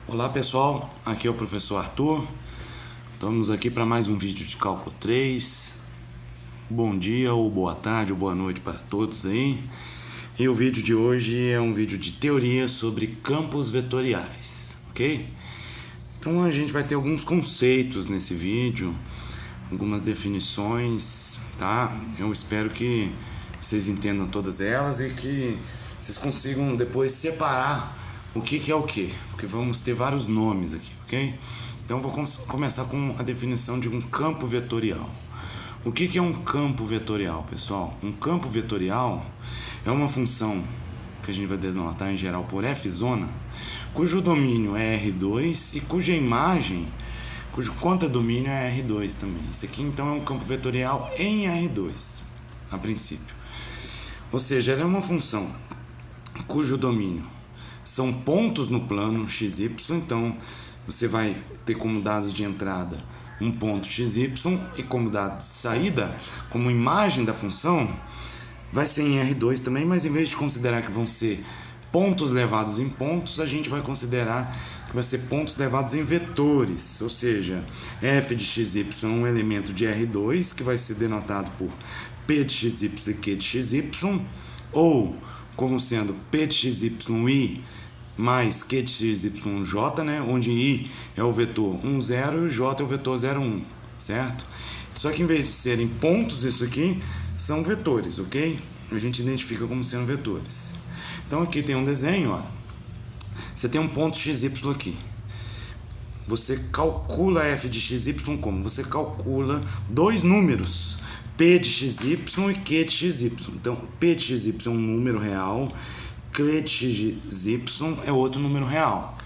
Olá pessoal, aqui é o professor Arthur. Estamos aqui para mais um vídeo de cálculo 3. Bom dia ou boa tarde ou boa noite para todos aí. E o vídeo de hoje é um vídeo de teoria sobre campos vetoriais, ok? Então a gente vai ter alguns conceitos nesse vídeo, algumas definições, tá? Eu espero que vocês entendam todas elas e que vocês consigam depois separar o que é o que, porque vamos ter vários nomes aqui, ok? Então vou começar com a definição de um campo vetorial. O que é um campo vetorial, pessoal? Um campo vetorial é uma função que a gente vai denotar em geral por f zona, cujo domínio é R2 e cuja imagem, cujo contradomínio é R2 também. Isso aqui então é um campo vetorial em R2, a princípio. Ou seja, ela é uma função cujo domínio são pontos no plano xy, então você vai ter como dados de entrada um ponto xy e como dado de saída, como imagem da função, vai ser em R2 também, mas em vez de considerar que vão ser pontos levados em pontos, a gente vai considerar que vai ser pontos levados em vetores, ou seja, f de xy é um elemento de R2 que vai ser denotado por p de xy e q de xy, ou como sendo p de xy mais q de xyj, né? Onde i é o vetor 1, 0 e j é o vetor 0, 1, certo? Só que em vez de serem pontos, isso aqui são vetores, ok? A gente identifica como sendo vetores. Então aqui tem um desenho, olha. Você tem um ponto xy aqui. Você calcula f de xy como? Você calcula dois números, p de xy e q de xy. Então, p de xy é um número real, q de xy é outro número real.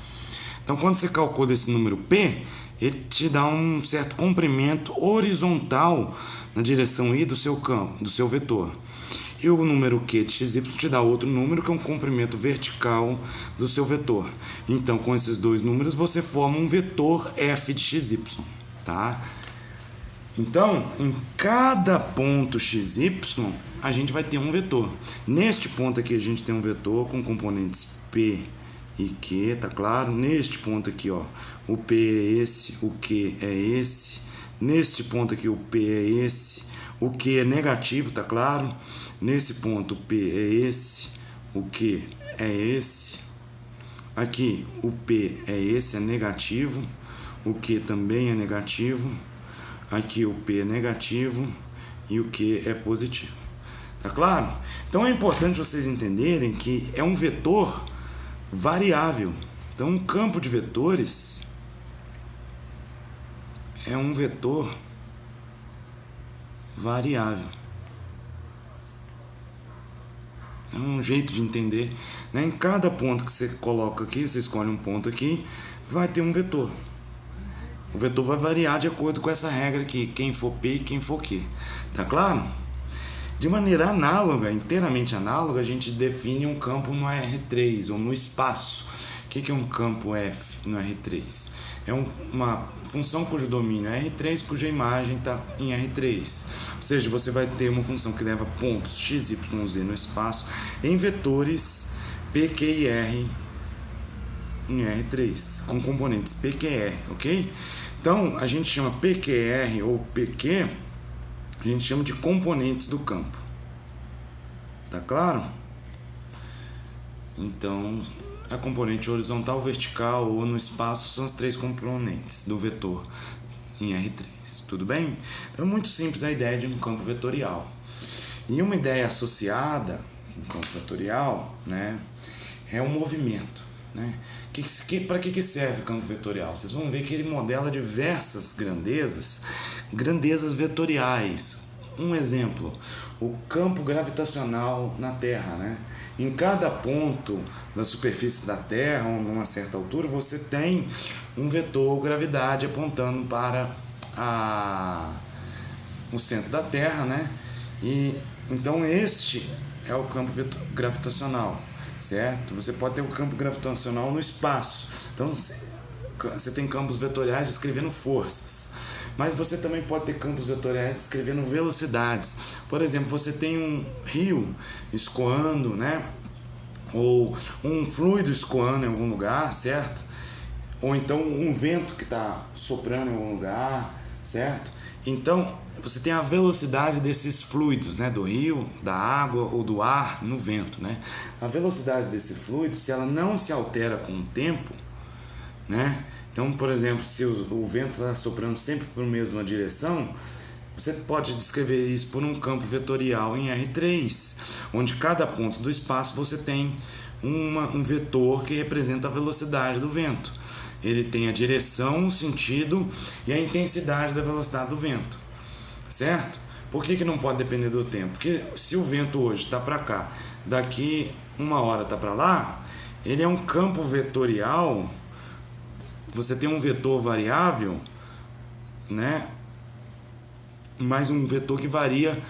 Então, quando você calcula esse número p, ele te dá um certo comprimento horizontal na direção i do seu campo, do seu vetor. E o número q de xy te dá outro número, que é um comprimento vertical do seu vetor. Então, com esses dois números, você forma um vetor f de xy, tá? Então, em cada ponto xy, a gente vai ter um vetor. Neste ponto aqui, a gente tem um vetor com componentes p e q, tá claro? Neste ponto aqui, ó, o p é esse, o q é esse. Neste ponto aqui, o p é esse, o q é negativo, tá claro? Nesse ponto, o p é esse, o q é esse. Aqui, o p é esse, é negativo. O q também é negativo. Aqui o p é negativo e o q é positivo. Tá claro? Então é importante vocês entenderem que é um vetor variável. Então um campo de vetores é um vetor variável. É um jeito de entender, né? Em cada ponto que você coloca aqui, você escolhe um ponto aqui, vai ter um vetor. O vetor vai variar de acordo com essa regra aqui, quem for P e quem for Q. Tá claro? De maneira análoga, inteiramente análoga, a gente define um campo no R3 ou no espaço. O que é um campo F no R3? É uma função cujo domínio é R3, cuja imagem está em R3. Ou seja, você vai ter uma função que leva pontos x, y, z no espaço em vetores P, Q e R em R3, com componentes PQR, ok? Então, a gente chama PQR ou PQ, a gente chama de componentes do campo. Tá claro? Então, a componente horizontal, vertical ou no espaço são as três componentes do vetor em R3. Tudo bem? Então, é muito simples a ideia de um campo vetorial. E uma ideia associada um campo vetorial, né, é um movimento. Né? Para que serve o campo vetorial? Vocês vão ver que ele modela diversas grandezas vetoriais. Um exemplo, o campo gravitacional na Terra. Né? Em cada ponto da superfície da Terra, ou numa certa altura, você tem um vetor gravidade apontando para o centro da Terra. Né? E, então este é o campo gravitacional. Certo? Você pode ter um campo gravitacional no espaço. Então, você tem campos vetoriais descrevendo forças. Mas você também pode ter campos vetoriais descrevendo velocidades. Por exemplo, você tem um rio escoando, né? Ou um fluido escoando em algum lugar, certo? ou então um vento que está soprando em algum lugar, certo? Então, você tem a velocidade desses fluidos, né, do rio, da água ou do ar no vento, né? A velocidade desse fluido, se ela não se altera com o tempo, né? Então, por exemplo, se o vento está soprando sempre para a mesma direção, você pode descrever isso por um campo vetorial em R3, onde cada ponto do espaço você tem um vetor que representa a velocidade do vento. Ele tem a direção, o sentido e a intensidade da velocidade do vento, certo? Por que não pode depender do tempo? Porque se o vento hoje está para cá, daqui uma hora está para lá, ele é um campo vetorial. Você tem um vetor variável, né? Mas um vetor que varia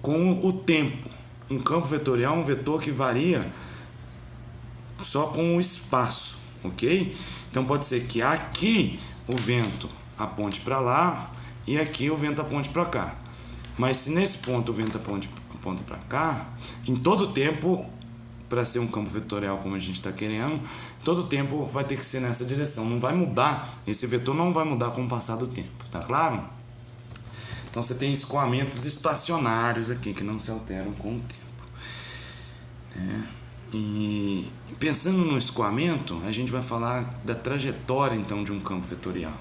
com o tempo. Um campo vetorial é um vetor que varia só com o espaço, ok? Então pode ser que aqui o vento aponte para lá e aqui o vento aponte para cá. Mas se nesse ponto o vento aponta para cá, em todo tempo, para ser um campo vetorial como a gente está querendo, todo tempo vai ter que ser nessa direção. Não vai mudar, esse vetor não vai mudar com o passar do tempo, tá claro? Então você tem escoamentos estacionários aqui que não se alteram com o tempo, né? E pensando no escoamento, a gente vai falar da trajetória então de um campo vetorial.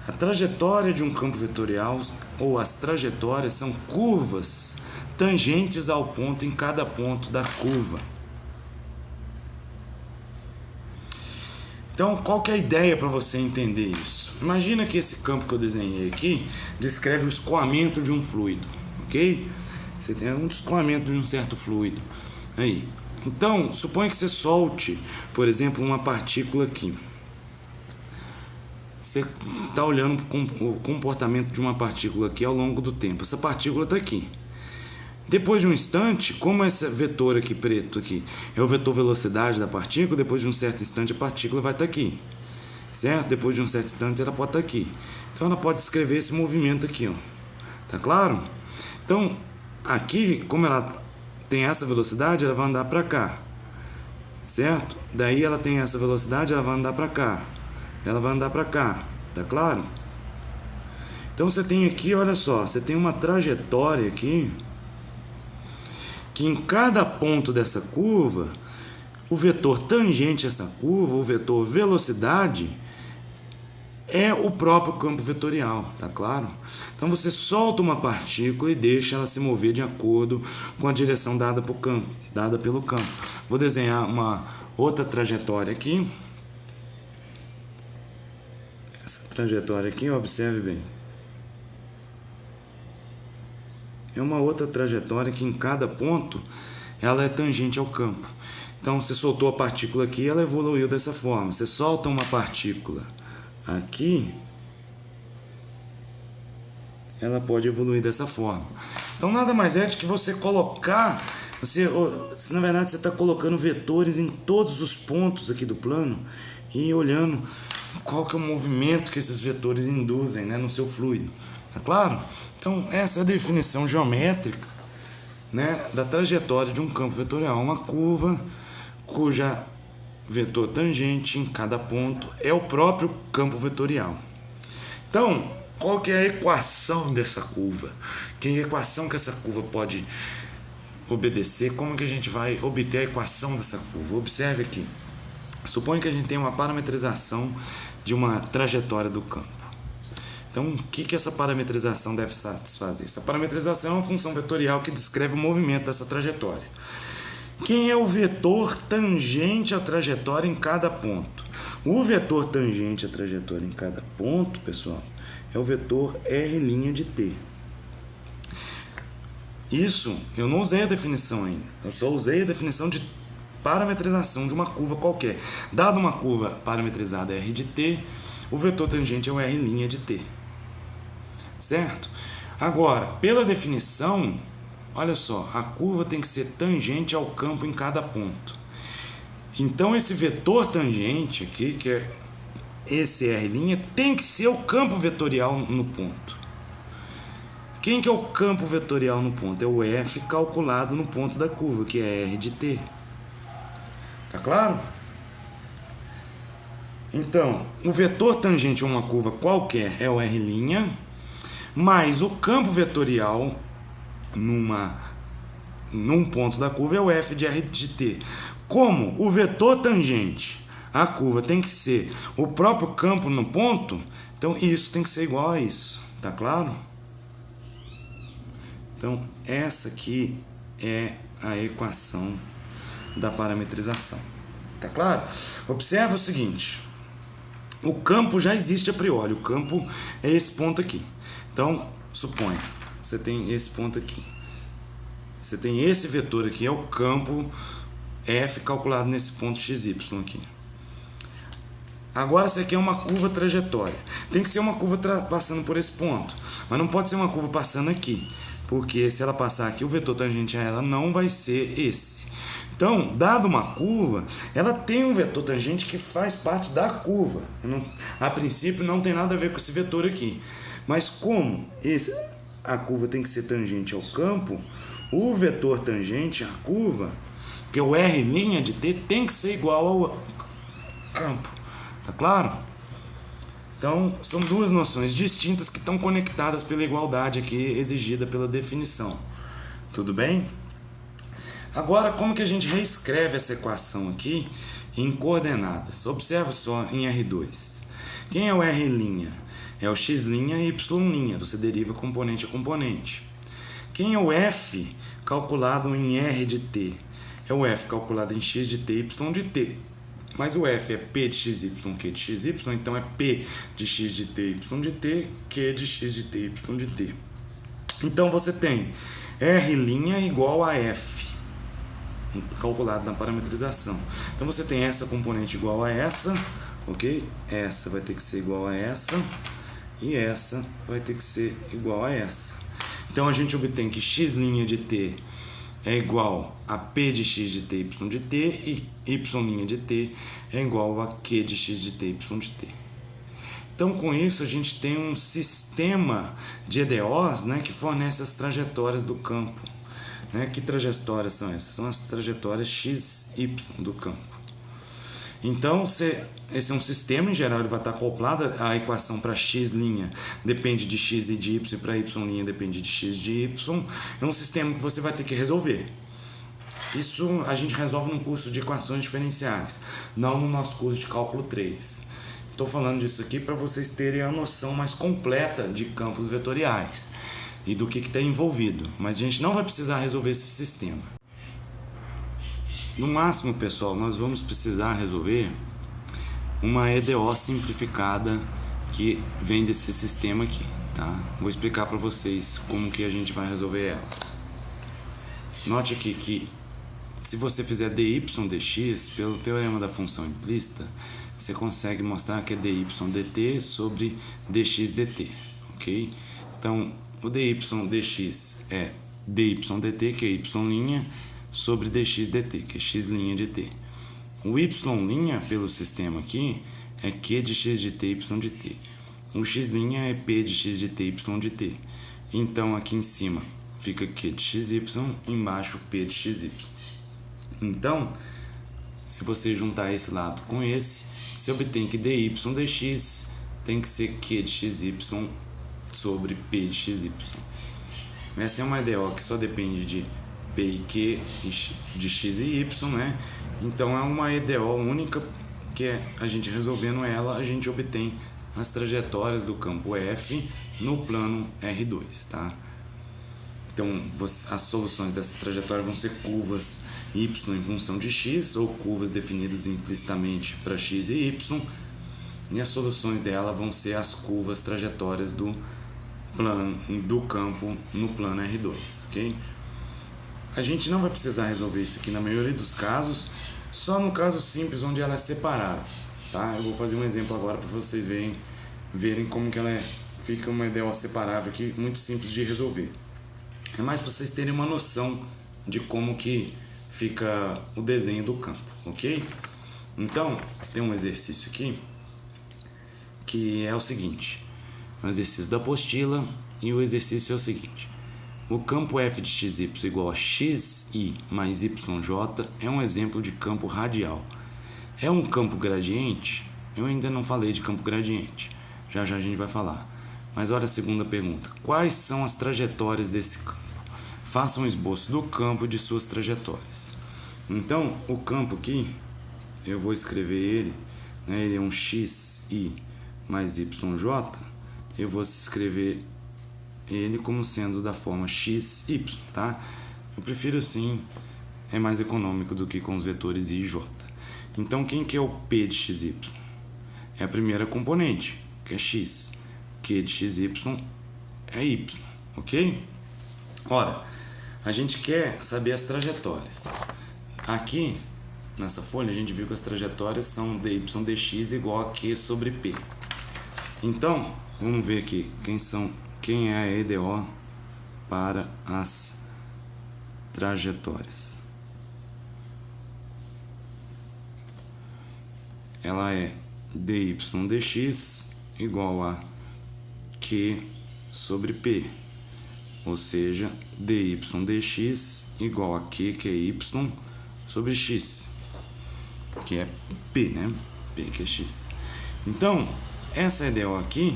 A trajetória de um campo vetorial, ou as trajetórias, são curvas tangentes ao ponto em cada ponto da curva. Então, qual que é a ideia para você entender isso? Imagina que esse campo que eu desenhei aqui descreve o escoamento de um fluido, ok? Você tem um escoamento de um certo fluido. Aí. Então, suponha que você solte, por exemplo, uma partícula aqui. Você está olhando o comportamento de uma partícula aqui ao longo do tempo. Essa partícula está aqui. Depois de um instante, como esse vetor aqui preto aqui é o vetor velocidade da partícula, depois de um certo instante a partícula vai estar aqui, certo? Depois de um certo instante ela pode estar aqui. Então ela pode descrever esse movimento aqui, ó. Tá claro? Então, aqui, como ela tem essa velocidade, ela vai andar para cá, certo? Daí ela tem essa velocidade, ela vai andar para cá, ela vai andar para cá, tá claro? Então você tem aqui, olha só, você tem uma trajetória aqui, que em cada ponto dessa curva, o vetor tangente a essa curva, o vetor velocidade, é o próprio campo vetorial, tá claro? Então você solta uma partícula e deixa ela se mover de acordo com a direção dada pelo campo. Vou desenhar uma outra trajetória aqui. Essa trajetória aqui, observe bem. É uma outra trajetória que em cada ponto ela é tangente ao campo. Então você soltou a partícula aqui, ela evoluiu dessa forma. Você solta uma partícula aqui, ela pode evoluir dessa forma. Então nada mais é de que você colocar, na verdade você está colocando vetores em todos os pontos aqui do plano e olhando qual que é o movimento que esses vetores induzem, né, no seu fluido. Tá claro? Então essa é a definição geométrica, né, da trajetória de um campo vetorial, uma curva cuja vetor tangente em cada ponto é o próprio campo vetorial. Então, qual que é a equação dessa curva? Que equação que essa curva pode obedecer? Como que a gente vai obter a equação dessa curva? Observe aqui. Suponha que a gente tem uma parametrização de uma trajetória do campo. Então, o que essa parametrização deve satisfazer? Essa parametrização é uma função vetorial que descreve o movimento dessa trajetória. Quem é o vetor tangente à trajetória em cada ponto? O vetor tangente à trajetória em cada ponto, pessoal, é o vetor R' de t. Isso, eu não usei a definição ainda. Eu só usei a definição de parametrização de uma curva qualquer. Dada uma curva parametrizada R de t, o vetor tangente é o R' de t. Certo? Agora, pela definição, olha só, a curva tem que ser tangente ao campo em cada ponto. Então esse vetor tangente aqui, que é esse R', tem que ser o campo vetorial no ponto. Quem que é o campo vetorial no ponto? É o F calculado no ponto da curva, que é R de t. Tá claro? Então, o vetor tangente a uma curva qualquer é o R', mas o campo vetorial num ponto da curva é o F de R de t. Como o vetor tangente à curva tem que ser o próprio campo no ponto, então isso tem que ser igual a isso, tá claro? Então, essa aqui é a equação da parametrização, tá claro? Observa o seguinte, o campo já existe a priori, o campo é esse ponto aqui. Então, suponha, você tem esse ponto aqui. Você tem esse vetor aqui, é o campo F calculado nesse ponto XY aqui. Agora, você quer uma curva trajetória. Tem que ser uma curva passando por esse ponto, mas não pode ser uma curva passando aqui, porque se ela passar aqui, o vetor tangente a ela não vai ser esse. Então, dado uma curva, ela tem um vetor tangente que faz parte da curva. A princípio, não tem nada a ver com esse vetor aqui. Mas como a curva tem que ser tangente ao campo, o vetor tangente à curva, que é o R' de t, tem que ser igual ao campo. Tá claro? Então, são duas noções distintas que estão conectadas pela igualdade aqui exigida pela definição. Tudo bem? Agora, como que a gente reescreve essa equação aqui em coordenadas? Observa só em R2. Quem é o R'? É o x' e y'. Você deriva componente a componente. Quem é o F calculado em R de t? É o F calculado em x de t, y de t. Mas o F é P de xy, Q de xy, então é P de x de t, y de t, Q de x de t, y de t. Então você tem R' igual a F, calculado na parametrização. Então você tem essa componente igual a essa, ok? Essa vai ter que ser igual a essa, e essa vai ter que ser igual a essa. Então a gente obtém que x' de t é igual a P de x de t, y de t, e y' de t é igual a Q de x de t, y de t. Então, com isso, a gente tem um sistema de EDOs, né, que fornece as trajetórias do campo. Né? Que trajetórias são essas? São as trajetórias x, y do campo. Então, esse é um sistema, em geral, ele vai estar acoplado. A equação para x' depende de x e de y, e para y' depende de x de y. É um sistema que você vai ter que resolver. Isso a gente resolve num curso de equações diferenciais, não no nosso curso de cálculo 3. Estou falando disso aqui para vocês terem a noção mais completa de campos vetoriais e do que está envolvido. Mas a gente não vai precisar resolver esse sistema. No máximo, pessoal, nós vamos precisar resolver uma EDO simplificada que vem desse sistema aqui, tá? Vou explicar para vocês como que a gente vai resolver ela. Note aqui que se você fizer dy dx, pelo teorema da função implícita, você consegue mostrar que é dy dt sobre dx dt, ok? Então, o dy dx é dy dt, que é y', sobre dx dt, que é x' de t. O y' pelo sistema aqui é q de x de t, y de t. O x' é p de x de t, y de t. Então, aqui em cima fica q de xy, embaixo p de xy. Então, se você juntar esse lado com esse, você obtém que dy dx tem que ser q de xy sobre p de xy. Essa é uma EDO que só depende de P e Q de x e y, né? Então é uma EDO única que a gente resolvendo ela, a gente obtém as trajetórias do campo F no plano R2, tá? Então as soluções dessa trajetória vão ser curvas y em função de x, ou curvas definidas implicitamente para x e y, e as soluções dela vão ser as curvas trajetórias do campo no plano R2, ok? A gente não vai precisar resolver isso aqui na maioria dos casos, só no caso simples onde ela é separada, tá? Eu vou fazer um exemplo agora para vocês verem como que ela fica uma EDO separável aqui, muito simples de resolver. É mais para vocês terem uma noção de como que fica o desenho do campo, ok? Então, tem um exercício aqui que é o seguinte, um exercício da apostila, e o exercício é o seguinte: o campo f de xy igual a xi mais yj é um exemplo de campo radial. É um campo gradiente? Eu ainda não falei de campo gradiente. Já já a gente vai falar. Mas olha a segunda pergunta. Quais são as trajetórias desse campo? Faça um esboço do campo e de suas trajetórias. Então, o campo aqui, eu vou escrever ele, né? Ele é um xi mais yj. Eu vou escrever ele como sendo da forma xy, tá? Eu prefiro assim, é mais econômico do que com os vetores i e j. Então, quem que é o p de xy? É a primeira componente, que é x. Q de xy é y, ok? Ora, a gente quer saber as trajetórias. Aqui, nessa folha, a gente viu que as trajetórias são dy dx igual a q sobre p. Então, vamos ver aqui quem é a EDO para as trajetórias. Ela é dy dx igual a q sobre p, ou seja, dy dx igual a q, que é y, sobre x, que é p, né? P, que é x. Então, essa EDO aqui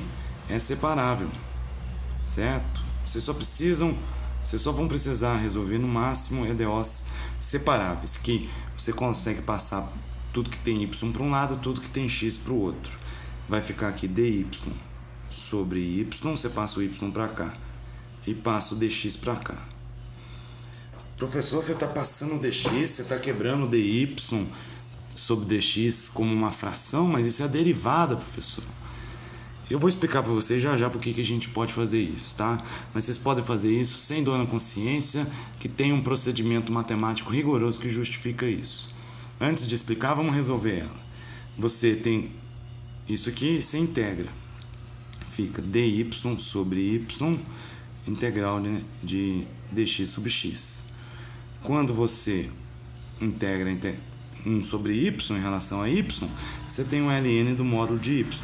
é separável, certo? Vocês só vão precisar resolver no máximo EDOs separáveis, que você consegue passar tudo que tem y para um lado, tudo que tem x para o outro. Vai ficar aqui dy sobre y, você passa o y para cá e passa o dx para cá. Professor, você está passando o dx, você está quebrando o dy sobre dx como uma fração, mas isso é a derivada, professor. Eu vou explicar para vocês já porque que a gente pode fazer isso, tá? Mas vocês podem fazer isso sem dor na consciência, que tem um procedimento matemático rigoroso que justifica isso. Antes de explicar, vamos resolver ela. Você tem isso aqui, você integra. Fica dy sobre y, integral, né, de dx sobre x. Quando você integra 1 sobre y em relação a y, você tem um ln do módulo de y.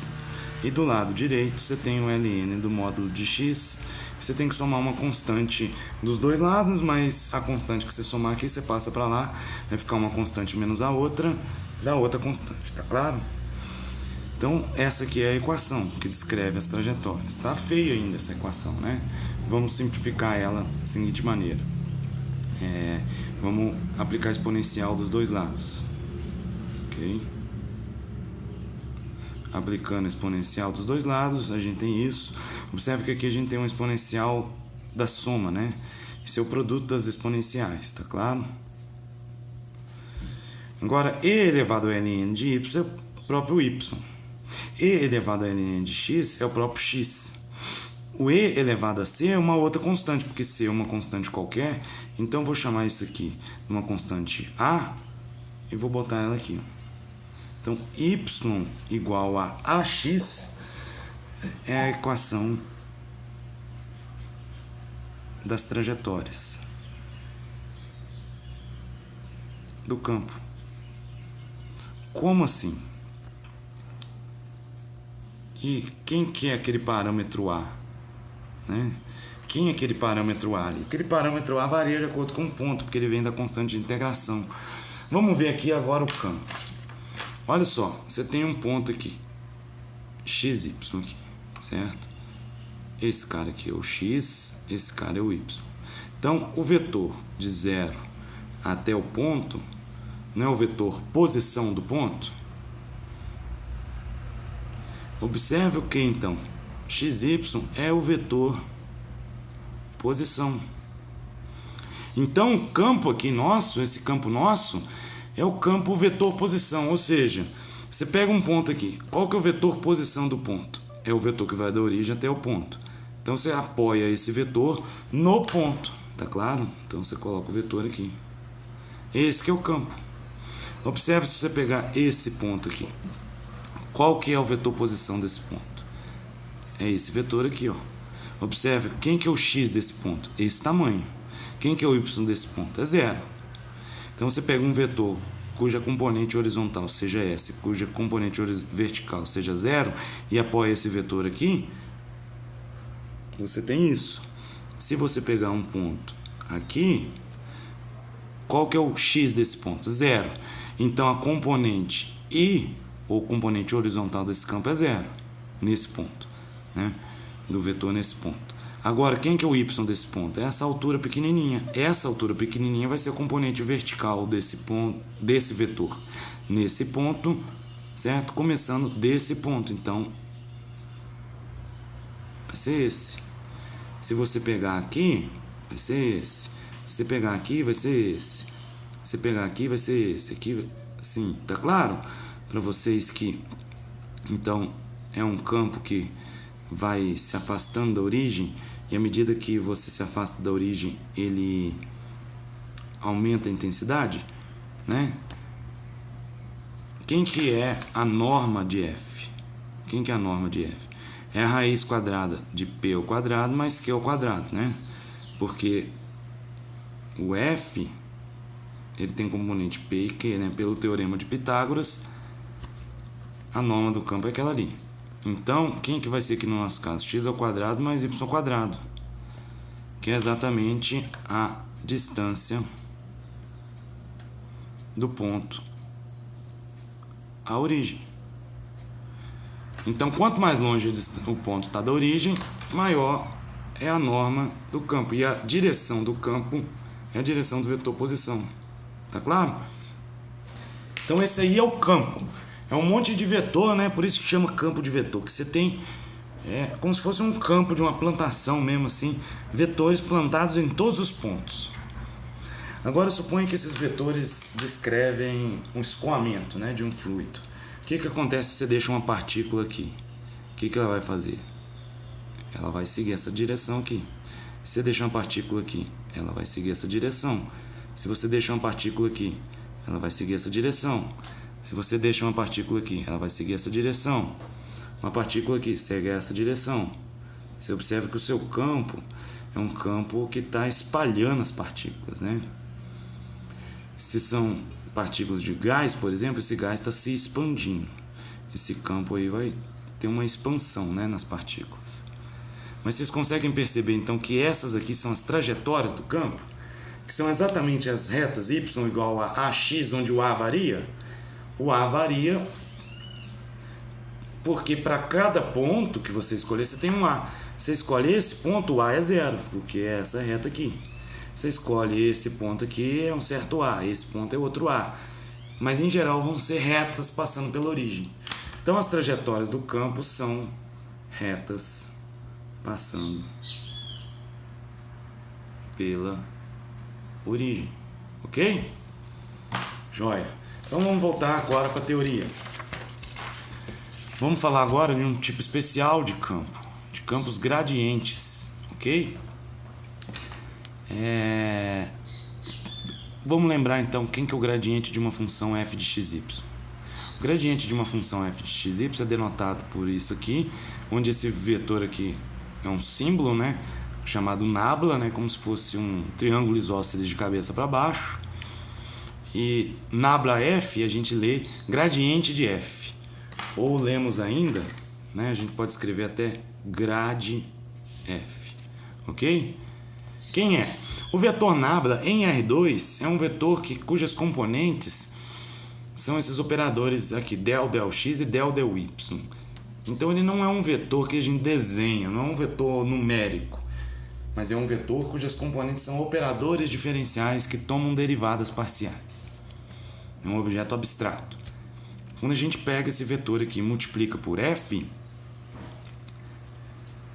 E do lado direito você tem o ln do módulo de x. Você tem que somar uma constante dos dois lados, mas a constante que você somar aqui, você passa para lá, vai ficar uma constante menos a outra, da outra constante, tá claro? Então, essa aqui é a equação que descreve as trajetórias. Tá feia ainda essa equação, né? Vamos simplificar ela da seguinte maneira. Vamos aplicar exponencial dos dois lados. Ok? Aplicando exponencial dos dois lados, a gente tem isso. Observe que aqui a gente tem um exponencial da soma, né? Esse é o produto das exponenciais, tá claro? Agora, e elevado a ln de y é o próprio y. E elevado a ln de x é o próprio x. O e elevado a c é uma outra constante, porque c é uma constante qualquer. Então, vou chamar isso aqui de uma constante a e vou botar ela aqui. Então, y igual a ax é a equação das trajetórias do campo. Como assim? E quem que é aquele parâmetro A? Né? Quem é aquele parâmetro A ali? Aquele parâmetro A varia de acordo com o ponto, porque ele vem da constante de integração. Vamos ver aqui agora o campo. Olha só, você tem um ponto aqui, xy aqui, certo? Esse cara aqui é o x, esse cara é o y. Então, o vetor de 0 até o ponto, não é o vetor posição do ponto? Observe o que então? Xy é o vetor posição. Então, o campo aqui nosso, esse campo nosso, é o campo vetor posição, ou seja, você pega um ponto aqui. Qual que é o vetor posição do ponto? É o vetor que vai da origem até o ponto. Então, você apoia esse vetor no ponto, tá claro? Então, você coloca o vetor aqui. Esse que é o campo. Observe se você pegar esse ponto aqui. Qual que é o vetor posição desse ponto? É esse vetor aqui, ó. Observe, quem que é o x desse ponto? Esse tamanho. Quem que é o y desse ponto? É 0. Então, você pega um vetor cuja componente horizontal seja S, cuja componente vertical seja 0, e apoia esse vetor aqui, você tem isso. Se você pegar um ponto aqui, qual que é o x desse ponto? 0. Então, a componente I ou componente horizontal desse campo é zero, nesse ponto, né? Do vetor nesse ponto. Agora, quem que é o y desse ponto? É essa altura pequenininha. Essa altura pequenininha vai ser o componente vertical desse ponto, desse vetor, nesse ponto, certo? Começando desse ponto, então vai ser esse. Se você pegar aqui, vai ser esse. Se você pegar aqui, vai ser esse. Se você pegar aqui, vai ser esse. Aqui, assim, tá claro para vocês que então é um campo que vai se afastando da origem, e à medida que você se afasta da origem, ele aumenta a intensidade, né? Quem que é a norma de f? Quem que é a norma de f? É a raiz quadrada de p ao quadrado mais q ao quadrado, né? Porque o f, ele tem componente p e q, né? Pelo teorema de Pitágoras, a norma do campo é aquela ali. Então, quem que vai ser aqui no nosso caso? X ao quadrado mais y ao quadrado, que é exatamente a distância do ponto à origem. Então, quanto mais longe o ponto está da origem, maior é a norma do campo. E a direção do campo é a direção do vetor posição. Tá claro? Então, esse aí é o campo. É um monte de vetor, né? Por isso que chama campo de vetor. Que você tem como se fosse um campo de uma plantação mesmo, assim. Vetores plantados em todos os pontos. Agora, suponha que esses vetores descrevem um escoamento, né, de um fluido. O que acontece se você deixa uma partícula aqui? O que ela vai fazer? Ela vai seguir essa direção aqui. Se você deixar uma partícula aqui, ela vai seguir essa direção. Se você deixar uma partícula aqui, ela vai seguir essa direção. Se você deixa uma partícula aqui, ela vai seguir essa direção. Uma partícula aqui segue essa direção. Você observa que o seu campo é um campo que está espalhando as partículas, né? Se são partículas de gás, por exemplo, esse gás está se expandindo. Esse campo aí vai ter uma expansão, né, nas partículas. Mas vocês conseguem perceber então que essas aqui são as trajetórias do campo, que são exatamente as retas y igual a ax, onde o a varia. O a varia porque para cada ponto que você escolher, você tem um a. Você escolhe esse ponto, o a é zero, porque é essa reta aqui. Você escolhe esse ponto aqui, é um certo a, esse ponto é outro a. Mas em geral vão ser retas passando pela origem. Então as trajetórias do campo são retas passando pela origem. Ok? Joia. Então vamos voltar agora para a teoria. Vamos falar agora de um tipo especial de campo, de campos gradientes, ok? Vamos lembrar então quem que é o gradiente de uma função f de xy. O gradiente de uma função f de xy é denotado por isso aqui, onde esse vetor aqui é um símbolo, né, chamado nabla, né, como se fosse um triângulo isósceles de cabeça para baixo. E nabla f a gente lê gradiente de f. Ou lemos ainda, né, a gente pode escrever até grad f, ok? Quem é? O vetor nabla em R2 é um vetor cujas componentes são esses operadores aqui, del x e del y. Então ele não é um vetor que a gente desenha, não é um vetor numérico, mas é um vetor cujas componentes são operadores diferenciais que tomam derivadas parciais. É um objeto abstrato. Quando a gente pega esse vetor aqui e multiplica por f,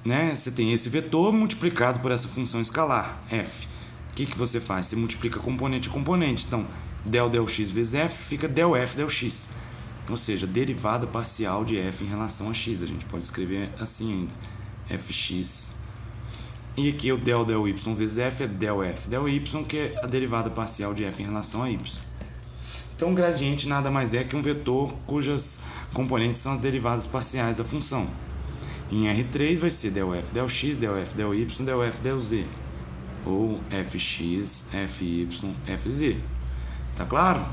né, você tem esse vetor multiplicado por essa função escalar, f. O que você faz? Você multiplica componente a componente. Então, del x vezes f fica del f del x. Ou seja, derivada parcial de f em relação a x. A gente pode escrever assim ainda, fx. E aqui o del y vezes f é del f del y, que é a derivada parcial de f em relação a y. Então, o gradiente nada mais é que um vetor cujas componentes são as derivadas parciais da função. Em R3 vai ser del f del x, del f del y, del f del z. Ou fx, fy, fz. Tá claro?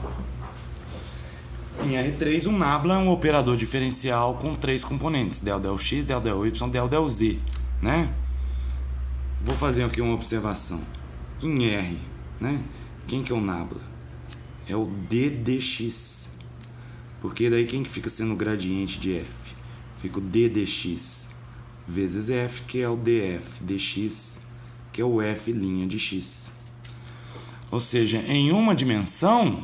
Em R3, um nabla é um operador diferencial com três componentes, del x, del y, del z, né? Vou fazer aqui uma observação. Em R, né? Quem que é o nabla? É o d dx. Porque daí quem que fica sendo o gradiente de f? Fica o d dx vezes f, que é o df dx, que é o f' de x. Ou seja, em uma dimensão,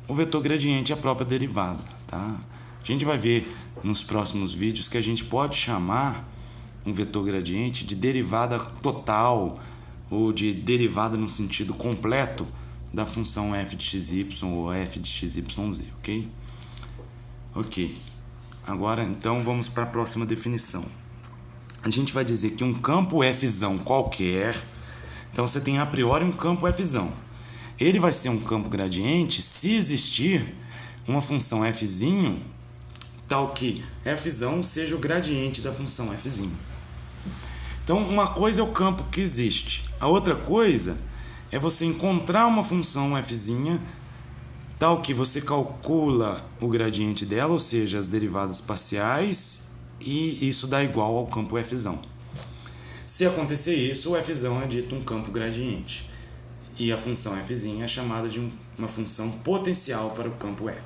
o vetor gradiente é a própria derivada, tá? A gente vai ver nos próximos vídeos que a gente pode chamar um vetor gradiente de derivada total ou de derivada no sentido completo da função f de xy ou f de xyz, ok? Ok. Agora, então, vamos para a próxima definição. A gente vai dizer que um campo fzão qualquer, então você tem a priori um campo fzão. Ele vai ser um campo gradiente se existir uma função fzinho tal que fzão seja o gradiente da função fzinho. Então, uma coisa é o campo que existe. A outra coisa é você encontrar uma função fzinha tal que você calcula o gradiente dela, ou seja, as derivadas parciais, e isso dá igual ao campo fzão. Se acontecer isso, o fzão é dito um campo gradiente. E a função fzinha é chamada de uma função potencial para o campo f.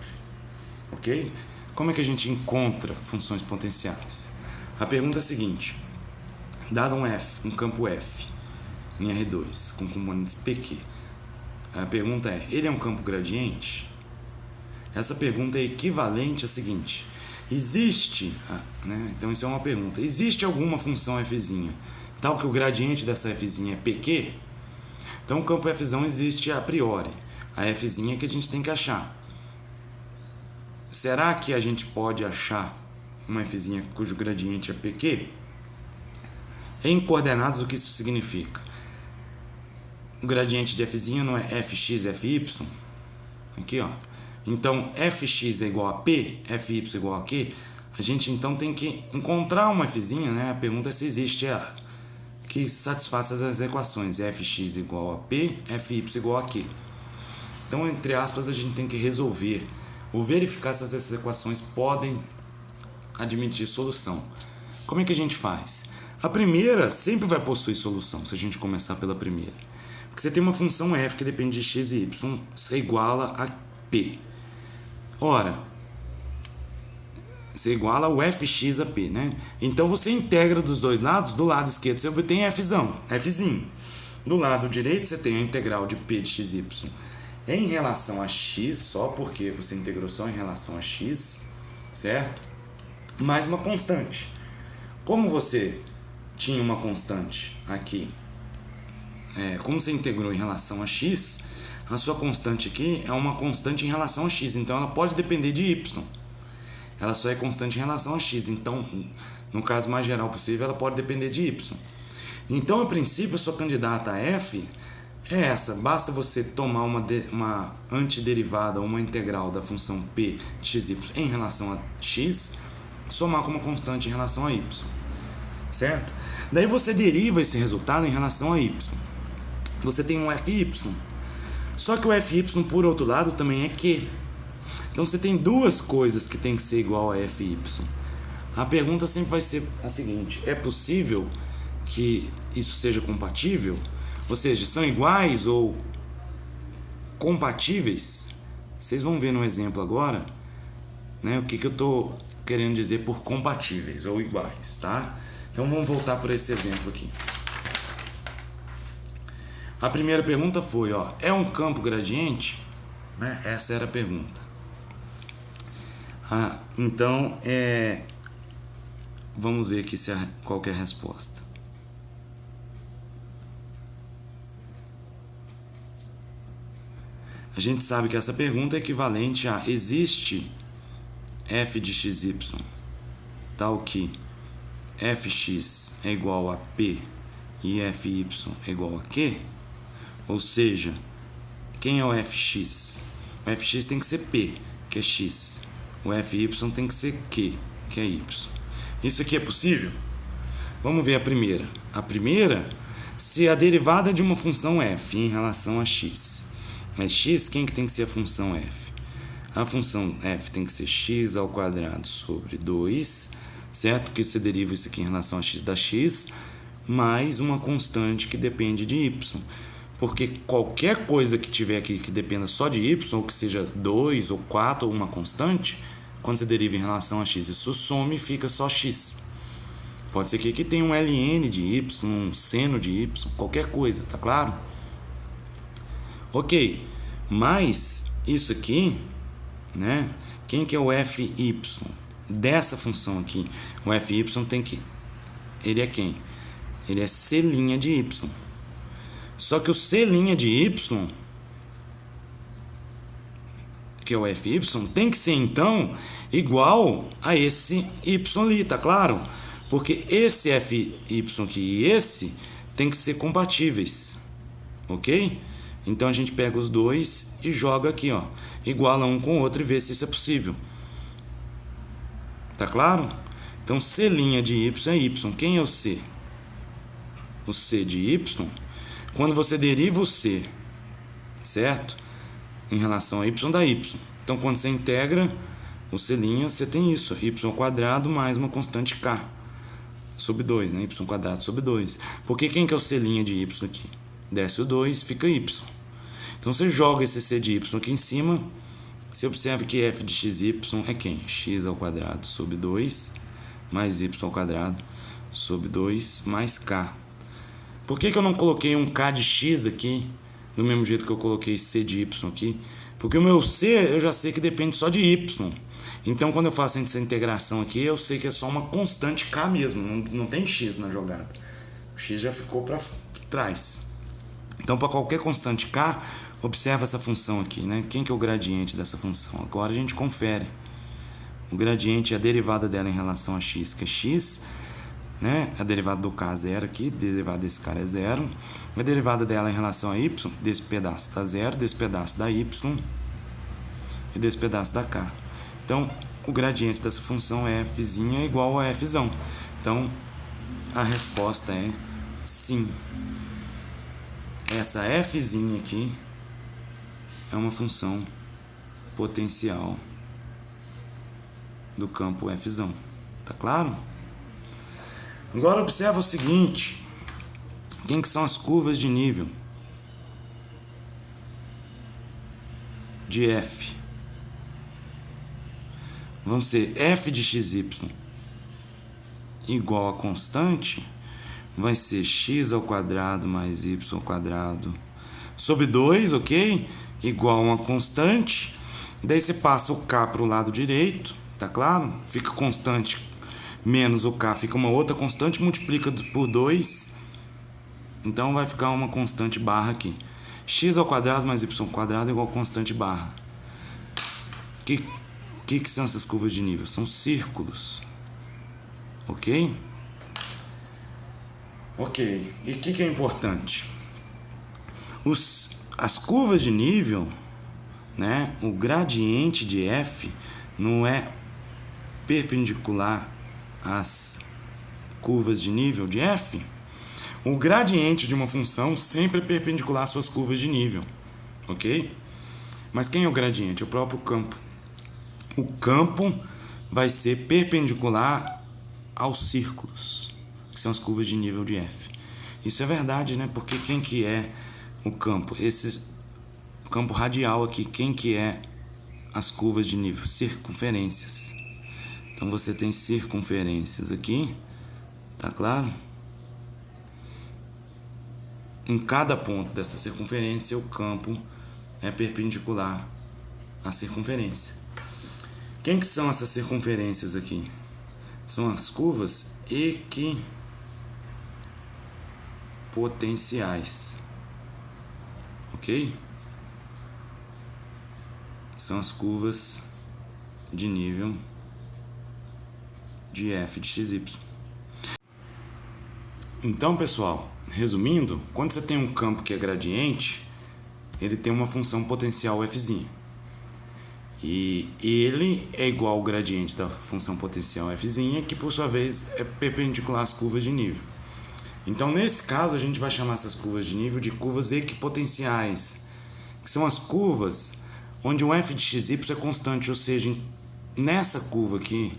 Ok? Como é que a gente encontra funções potenciais? A pergunta é a seguinte. Dado um campo f em R2 com componentes pq, a pergunta é, ele é um campo gradiente? Essa pergunta é equivalente à seguinte. Existe, então isso é uma pergunta, existe alguma função fzinha tal que o gradiente dessa fzinha é pq? Então o campo fzão existe a priori, a fzinha que a gente tem que achar. Será que a gente pode achar uma fzinha cujo gradiente é pq? Em coordenadas, o que isso significa? O gradiente de fzinha não é fx, fy? Aqui, ó. Então, fx é igual a p, fy é igual a q. A gente, então, tem que encontrar uma fzinha, né? A pergunta é se existe ela, que satisfaça as equações fx igual a p, fy igual a q. Então, entre aspas, a gente tem que resolver ou verificar se essas equações podem admitir solução. Como é que a gente faz? A primeira sempre vai possuir solução, se a gente começar pela primeira. Porque você tem uma função f que depende de x e y, se iguala a p. Ora, você iguala o fx a p, né? Então você integra dos dois lados. Do lado esquerdo você obtém fzinho. Do lado direito você tem a integral de p de xy em relação a x, só porque você integrou só em relação a x, certo? Mais uma constante. Como você tinha uma constante aqui, como você integrou em relação a x, a sua constante aqui é uma constante em relação a x, então ela pode depender de y. Ela só é constante em relação a x, então, no caso mais geral possível, ela pode depender de y. Então, a princípio, a sua candidata a f é essa. Basta você tomar uma antiderivada, uma integral da função p de xy em relação a x, somar com uma constante em relação a y. Certo? Daí você deriva esse resultado em relação a y. Você tem um fy. Só que o fy, por outro lado, também é q. Então você tem duas coisas que tem que ser igual a fy. A pergunta sempre vai ser a seguinte: é possível que isso seja compatível? Ou seja, são iguais ou compatíveis? Vocês vão ver no exemplo agora, né, o que eu estou querendo dizer por compatíveis ou iguais, tá? Então vamos voltar por esse exemplo aqui. A primeira pergunta foi, é um campo gradiente? Né? Essa era a pergunta. Então, vamos ver aqui qual que é a resposta. A gente sabe que essa pergunta é equivalente a existe f de xy tal que fx é igual a p e fy é igual a q? Ou seja, quem é o fx? O fx tem que ser p, que é x. O fy tem que ser q, que é y. Isso aqui é possível? Vamos ver a primeira. A primeira, se a derivada de uma função f em relação a x é x, quem que tem que ser a função f? A função f tem que ser x ao quadrado sobre 2, certo? Porque você deriva isso aqui em relação a x da x, mais uma constante que depende de y. Porque qualquer coisa que tiver aqui que dependa só de y, ou que seja 2 ou 4 ou uma constante, quando você deriva em relação a x, isso some e fica só x. Pode ser que aqui tenha um ln de y, um seno de y, qualquer coisa, tá claro? Ok, mas isso aqui, né? Quem que é o fy? Dessa função aqui, o fy tem que... Ele é quem? Ele é c' de y. Só que o c' de y, que é o fy, tem que ser então igual a esse y ali, tá claro? Porque esse fy aqui e esse tem que ser compatíveis, ok? Então a gente pega os dois e joga aqui, ó, iguala um com o outro e vê se isso é possível. Tá claro? Então c' de y é y. Quem é o c? O c de y, quando você deriva o c, certo? Em relação a y dá y. Então quando você integra o c', você tem isso, y² mais uma constante k sobre 2, né? Y² sobre 2. Porque quem que é o c' de y aqui? Desce o 2, fica y. Então você joga esse c de y aqui em cima, você observa que f de xy é quem? x² sobre 2 mais y² sobre 2 mais k. Por que eu não coloquei um k de x aqui, do mesmo jeito que eu coloquei c de y aqui? Porque o meu c eu já sei que depende só de y. Então quando eu faço essa integração aqui, eu sei que é só uma constante k mesmo, não tem x na jogada. O x já ficou para trás. Então para qualquer constante k, observa essa função aqui, né? Quem que é o gradiente dessa função? Agora a gente confere. O gradiente é a derivada dela em relação a x, que é x, né? A derivada do k é zero aqui, a derivada desse cara é zero. A derivada dela em relação a y, desse pedaço dá zero, desse pedaço dá y e desse pedaço dá k. Então, o gradiente dessa função é f' igual a f. Então, a resposta é sim. Essa f' aqui é uma função potencial do campo f'. Tá claro? Agora observa o seguinte. Quem que são as curvas de nível de f? Vão ser f de xy igual a constante, vai ser x² mais y² sobre 2, ok? Igual a uma constante. Daí você passa o k para o lado direito, tá claro? Fica constante menos o k, fica uma outra constante, multiplica por 2. Então vai ficar uma constante barra aqui. x² mais y² igual a constante barra. Que são essas curvas de nível? São círculos. Ok? Ok. E o que é importante? As curvas de nível, né? O gradiente de f não é perpendicular às curvas de nível de f. O gradiente de uma função sempre é perpendicular às suas curvas de nível. Ok? Mas quem é o gradiente? O próprio campo. O campo vai ser perpendicular aos círculos, que são as curvas de nível de f. Isso é verdade, né? Porque quem que é o campo? Esse campo radial aqui, quem que é as curvas de nível? Circunferências. Então você tem circunferências aqui, tá claro? Em cada ponto dessa circunferência, o campo é perpendicular à circunferência. Quem que são essas circunferências aqui? São as curvas equipotenciais. Ok? São as curvas de nível de f de xy. Então, pessoal, resumindo, quando você tem um campo que é gradiente, ele tem uma função potencial f'. E ele é igual ao gradiente da função potencial f', que por sua vez é perpendicular às curvas de nível. Então, nesse caso, a gente vai chamar essas curvas de nível de curvas equipotenciais, que são as curvas onde o f de xy é constante, ou seja, nessa curva aqui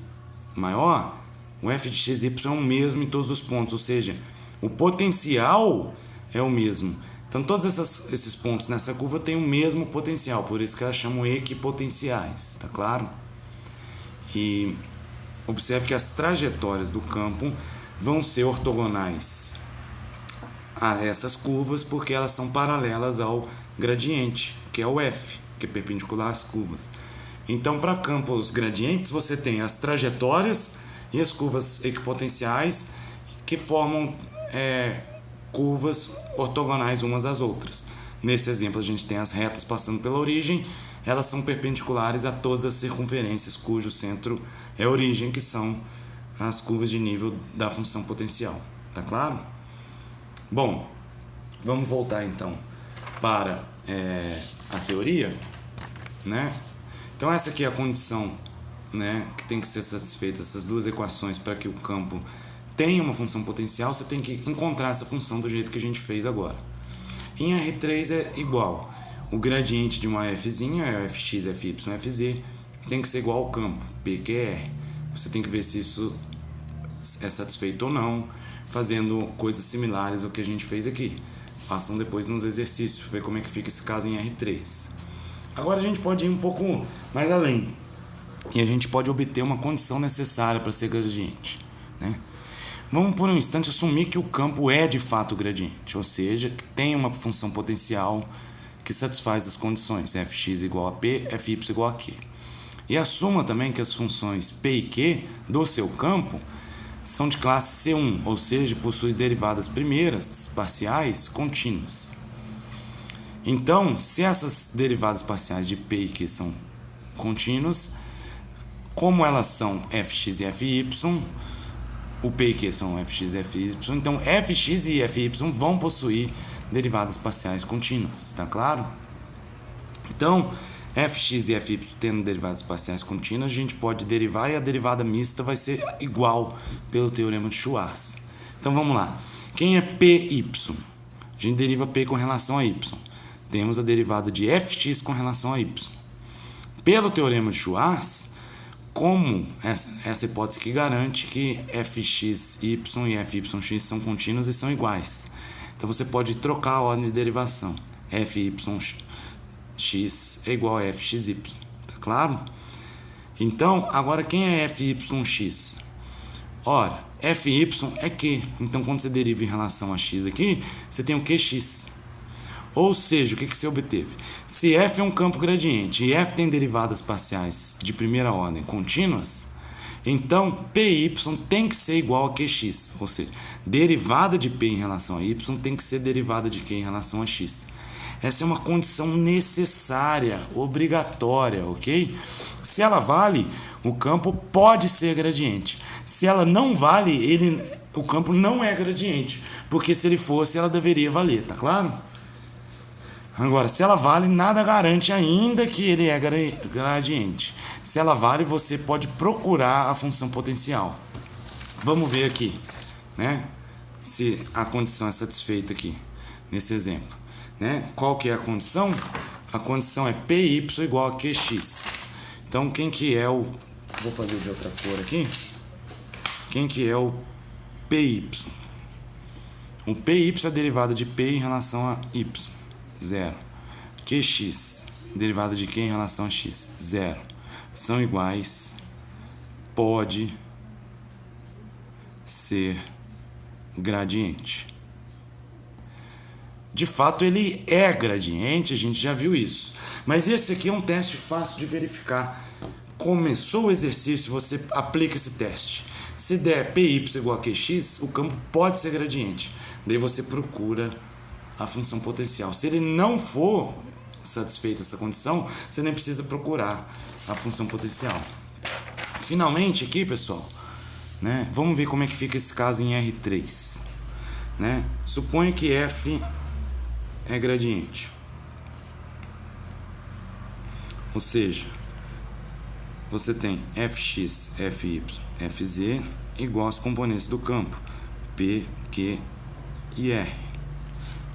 maior, o f de xy é o mesmo em todos os pontos, ou seja, o potencial é o mesmo. Então todos esses pontos nessa curva têm o mesmo potencial, por isso que elas chamam equipotenciais, tá claro? E observe que as trajetórias do campo vão ser ortogonais a essas curvas porque elas são paralelas ao gradiente, que é o F, que é perpendicular às curvas. Então, para campos gradientes, você tem as trajetórias e as curvas equipotenciais que formam curvas ortogonais umas às outras. Nesse exemplo, a gente tem as retas passando pela origem, elas são perpendiculares a todas as circunferências cujo centro é a origem, que são as curvas de nível da função potencial. Tá claro? Bom, vamos voltar então para a teoria, né? Então essa aqui é a condição, né, que tem que ser satisfeita, essas duas equações para que o campo tenha uma função potencial. Você tem que encontrar essa função do jeito que a gente fez agora. Em R3 é igual, o gradiente de uma fzinha, é fx, fy, fz, tem que ser igual ao campo, P que é R. Você tem que ver se isso é satisfeito ou não, fazendo coisas similares ao que a gente fez aqui. Façam depois nos exercícios, ver como é que fica esse caso em R3. Agora a gente pode ir um pouco mais além e a gente pode obter uma condição necessária para ser gradiente, né? Vamos por um instante assumir que o campo é de fato gradiente, ou seja, que tem uma função potencial que satisfaz as condições fx igual a p, fy igual a q. E assuma também que as funções p e q do seu campo são de classe C1, ou seja, possuem derivadas primeiras parciais contínuas. Então, se essas derivadas parciais de p e q são contínuas, como elas são fx e fy, o p e q são fx e fy, então fx e fy vão possuir derivadas parciais contínuas, tá claro? Então, fx e fy tendo derivadas parciais contínuas, a gente pode derivar e a derivada mista vai ser igual pelo teorema de Schwarz. Então vamos lá. Quem é py? A gente deriva p com relação a y. Temos a derivada de fx com relação a y. Pelo teorema de Schwarz, como essa hipótese que garante que fxy e fyx são contínuos e são iguais. Então você pode trocar a ordem de derivação. Fyx é igual a fxy. Tá claro? Então, agora quem é fyx? Ora, fy é q. Então, quando você deriva em relação a x aqui, você tem o qx. Ou seja, o que você obteve? Se f é um campo gradiente e f tem derivadas parciais de primeira ordem contínuas, então py tem que ser igual a qx. Ou seja, derivada de p em relação a y tem que ser derivada de q em relação a x. Essa é uma condição necessária, obrigatória, ok? Se ela vale, o campo pode ser gradiente. Se ela não vale, o campo não é gradiente. Porque se ele fosse, ela deveria valer, tá claro? Agora, se ela vale, nada garante ainda que ele é gradiente. Se ela vale, você pode procurar a função potencial. Vamos ver aqui, né? Se a condição é satisfeita aqui, nesse exemplo. Né? Qual que é a condição? A condição é py igual a qx. Então, quem que é o... Vou fazer de outra cor aqui. Quem que é o py? O py é a derivada de p em relação a y. 0. Qx, derivada de q em relação a x. 0. São iguais. Pode ser gradiente. De fato, ele é gradiente, a gente já viu isso. Mas esse aqui é um teste fácil de verificar. Começou o exercício, você aplica esse teste. Se der py igual a qx, o campo pode ser gradiente. Daí você procura a função potencial. Se ele não for satisfeita essa condição, você nem precisa procurar a função potencial. Finalmente aqui, pessoal, né, vamos ver como é que fica esse caso em R3. Né? Suponha que f é gradiente. Ou seja, você tem fx, fy, fz igual aos componentes do campo P, Q e R.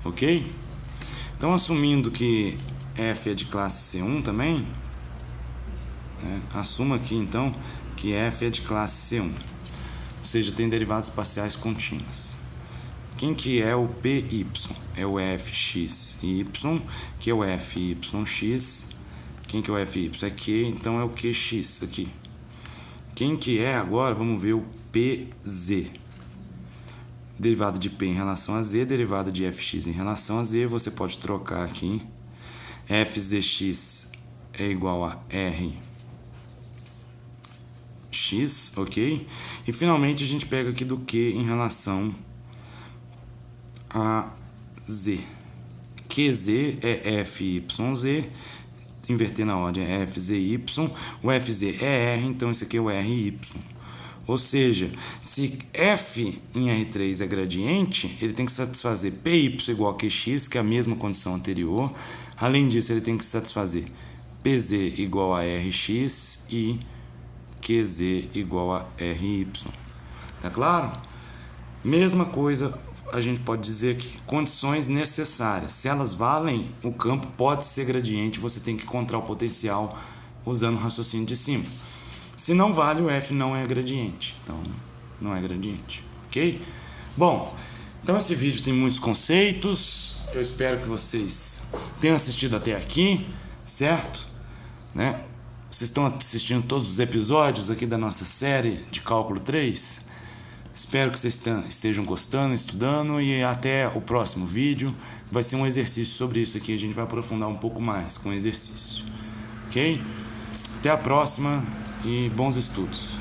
Ok? Então, assumindo que f é de classe C1 também, né, assuma aqui então que f é de classe C1. Ou seja, tem derivadas parciais contínuas. Quem que é o PY? É o FXY, que é o FYX. Quem que é o FY? É Q, então é o QX aqui. Quem que é agora? Vamos ver o PZ. Derivada de P em relação a Z, derivada de FX em relação a Z. Você pode trocar aqui. FZX é igual a RX, ok? E finalmente a gente pega aqui do Q em relação a Z. QZ é FYZ, inverter na ordem é FZY, o FZ é R, então esse aqui é o RY. Ou seja, se F em R3 é gradiente, ele tem que satisfazer PY igual a QX, que é a mesma condição anterior. Além disso, ele tem que satisfazer PZ igual a RX e QZ igual a RY. Tá claro? Mesma coisa a gente pode dizer aqui, condições necessárias. Se elas valem, o campo pode ser gradiente, você tem que encontrar o potencial usando o raciocínio de cima. Se não vale, o F não é gradiente. Então, não é gradiente, ok? Bom, então esse vídeo tem muitos conceitos. Eu espero que vocês tenham assistido até aqui, certo? Né? Vocês estão assistindo todos os episódios aqui da nossa série de Cálculo 3? Espero que vocês estejam gostando, estudando, e até o próximo vídeo. Vai ser um exercício sobre isso aqui, a gente vai aprofundar um pouco mais com o exercício, ok? Até a próxima e bons estudos.